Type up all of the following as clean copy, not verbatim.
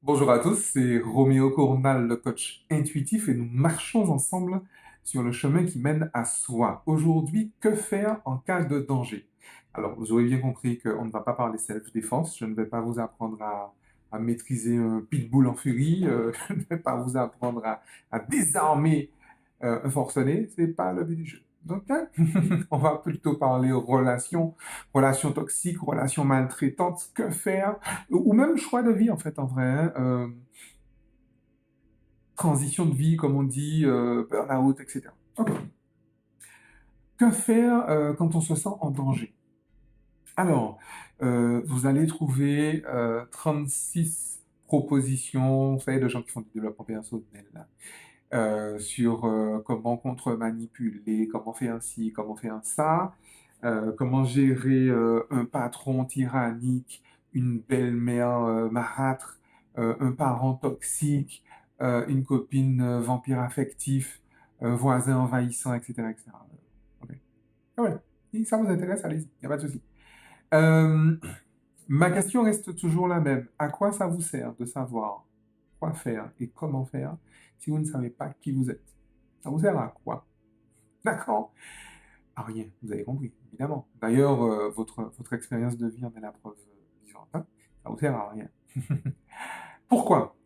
Bonjour à tous, c'est Roméo Cournal, le coach intuitif, et nous marchons ensemble sur le chemin qui mène à soi. Aujourd'hui, que faire en cas de danger? Alors, vous aurez bien compris qu'on ne va pas parler self-défense. Je ne vais pas vous apprendre à maîtriser un pitbull en furie. Je ne vais pas vous apprendre à désarmer un forcené. C'est pas le but du jeu. Donc, hein, on va plutôt parler relations toxiques, relations maltraitantes. Que faire? Ou même choix de vie, en fait, en vrai, hein. Transition de vie, comme on dit, burn-out, etc. Ok. Que faire quand on se sent en danger? Alors, vous allez trouver 36 propositions, vous savez, de gens qui font du développement personnel, là, sur comment contre-manipuler, comment faire ci, comment faire ça, comment gérer un patron tyrannique, une belle-mère marâtre, un parent toxique, une copine vampire affectif, un voisin envahissant, etc., etc. Ok. Ah ouais. Si ça vous intéresse, allez-y, il n'y a pas de souci. Euh, Ma question reste toujours la même. À quoi ça vous sert de savoir quoi faire et comment faire si vous ne savez pas qui vous êtes? Ça vous sert à quoi? D'accord? À rien, vous avez compris, évidemment. D'ailleurs, votre expérience de vie en est la preuve vivante, hein. Ça vous sert à rien. Pourquoi?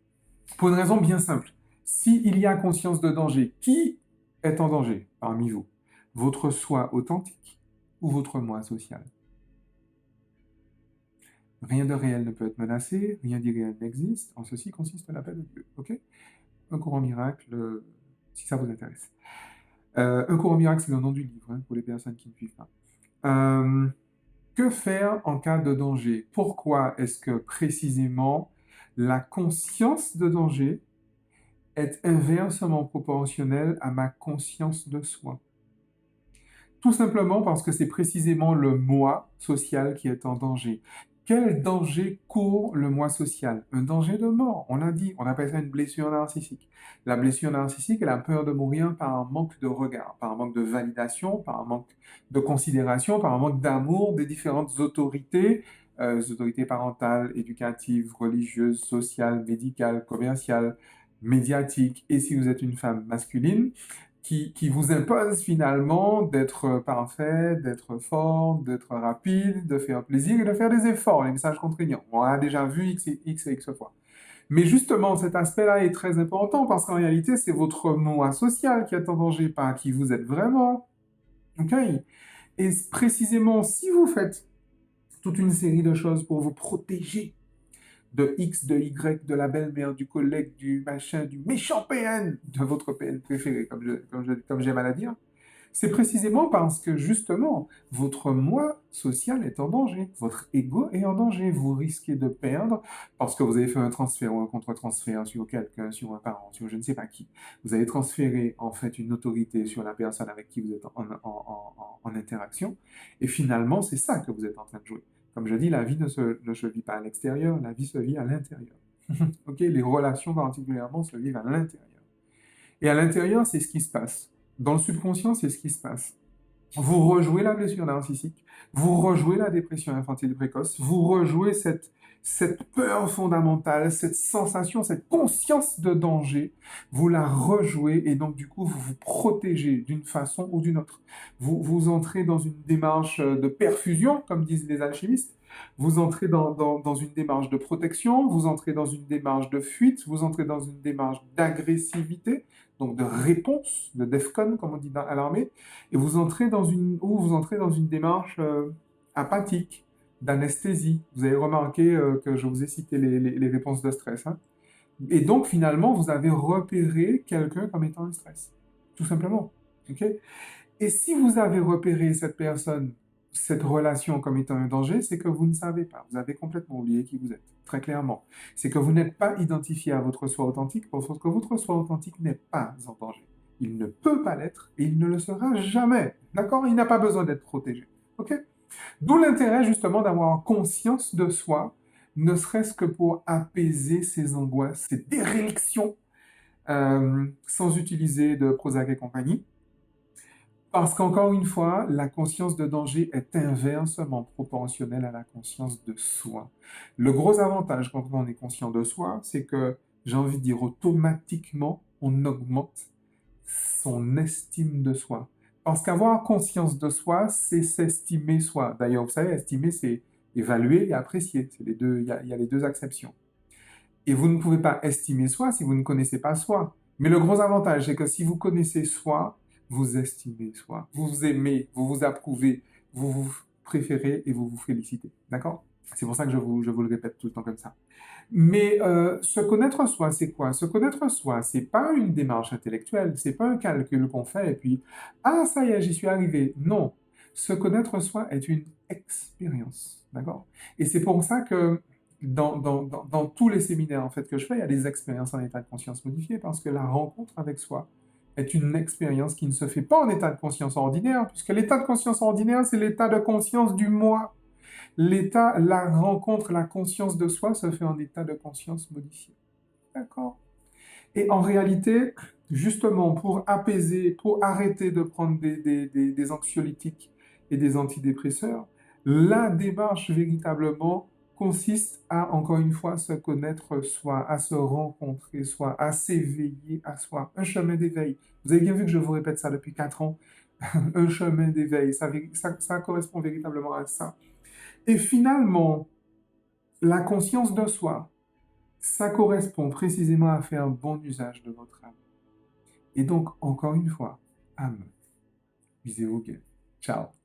Pour une raison bien simple. S'il y a conscience de danger, qui est en danger parmi vous? Votre soi authentique ou votre moi social? Rien de réel ne peut être menacé, rien d'irréel n'existe. En ceci consiste l'appel de Dieu. Ok? Un courant miracle, si ça vous intéresse. Un courant miracle, c'est le nom du livre, hein, pour les personnes qui ne suivent pas. Euh, que faire en cas de danger? Pourquoi est-ce que précisément la conscience de danger est inversement proportionnelle à ma conscience de soi? Tout simplement parce que c'est précisément le moi social qui est en danger. Quel danger court le moi social? Un danger de mort, on l'a dit, on appelle ça une blessure narcissique. La blessure narcissique est la peur de mourir par un manque de regard, par un manque de validation, par un manque de considération, par un manque d'amour des différentes autorités, les autorités parentales, éducatives, religieuses, sociales, médicales, commerciales, médiatiques. Et si vous êtes une femme masculine, qui vous impose finalement d'être parfait, d'être fort, d'être rapide, de faire plaisir et de faire des efforts, les messages contraignants. On a déjà vu X et X fois. Mais justement, cet aspect-là est très important parce qu'en réalité, c'est votre moi social qui est en danger, pas qui vous êtes vraiment. OK? Et précisément, si vous faites toute une série de choses pour vous protéger de X, de Y, de la belle-mère, du collègue, du machin, du méchant PN, de votre PN préféré, comme j'aime à la dire, c'est précisément parce que justement, votre moi social est en danger, votre ego est en danger. Vous risquez de perdre parce que vous avez fait un transfert ou un contre-transfert sur quelqu'un, sur un parent, sur je ne sais pas qui. Vous avez transféré en fait une autorité sur la personne avec qui vous êtes en interaction. Et finalement, c'est ça que vous êtes en train de jouer. Comme je dis, la vie ne se vit pas à l'extérieur, la vie se vit à l'intérieur. Ok, les relations particulièrement se vivent à l'intérieur. Et à l'intérieur, c'est ce qui se passe. Dans le subconscient, c'est ce qui se passe. Vous rejouez la blessure narcissique, vous rejouez la dépression infantile précoce, vous rejouez cette peur fondamentale, cette sensation, cette conscience de danger, vous la rejouez et donc du coup vous vous protégez d'une façon ou d'une autre. Vous entrez dans une démarche de perfusion, comme disent les alchimistes, vous entrez dans une démarche de protection, vous entrez dans une démarche de fuite, vous entrez dans une démarche d'agressivité, donc de réponse, de DEFCON, comme on dit à l'armée, et vous entrez dans une démarche apathique, d'anesthésie. Vous avez remarqué que je vous ai cité les réponses de stress, hein. Et donc, finalement, vous avez repéré quelqu'un comme étant un stress. Tout simplement. OK? Et si vous avez repéré cette personne, cette relation comme étant un danger, c'est que vous ne savez pas. Vous avez complètement oublié qui vous êtes, très clairement. C'est que vous n'êtes pas identifié à votre soi authentique parce que votre soi authentique n'est pas en danger. Il ne peut pas l'être et il ne le sera jamais. D'accord? Il n'a pas besoin d'être protégé. OK? D'où l'intérêt justement d'avoir conscience de soi, ne serait-ce que pour apaiser ses angoisses, ses dérélictions, sans utiliser de Prozac et compagnie. Parce qu'encore une fois, la conscience de danger est inversement proportionnelle à la conscience de soi. Le gros avantage quand on est conscient de soi, c'est que, j'ai envie de dire, automatiquement, on augmente son estime de soi. Parce qu'avoir conscience de soi, c'est s'estimer soi. D'ailleurs, vous savez, estimer, c'est évaluer et apprécier. C'est les deux, il y a les deux acceptions. Et vous ne pouvez pas estimer soi si vous ne connaissez pas soi. Mais le gros avantage, c'est que si vous connaissez soi, vous estimez soi. Vous vous aimez, vous vous approuvez, vous vous préférez et vous vous félicitez. D'accord? C'est pour ça que je vous le répète tout le temps comme ça. Mais se connaître soi, c'est quoi? Se connaître soi, c'est pas une démarche intellectuelle, c'est pas un calcul qu'on fait et puis, ah, ça y est, j'y suis arrivé. Non. Se connaître soi est une expérience. D'accord? Et c'est pour ça que dans tous les séminaires en fait, que je fais, il y a des expériences en état de conscience modifié parce que la rencontre avec soi est une expérience qui ne se fait pas en état de conscience ordinaire, puisque l'état de conscience ordinaire, c'est l'état de conscience du moi. La rencontre, la conscience de soi se fait en état de conscience modifié. D'accord? Et en réalité, justement, pour apaiser, pour arrêter de prendre des anxiolytiques et des antidépresseurs, la démarche véritablement consiste à, encore une fois, se connaître soi, à se rencontrer soi, à s'éveiller à soi. Un chemin d'éveil. Vous avez bien vu que je vous répète ça depuis 4 ans. Un chemin d'éveil, ça correspond véritablement à ça. Et finalement, la conscience de soi, ça correspond précisément à faire un bon usage de votre âme. Et donc, encore une fois, âme, visez-vous bien. Ciao.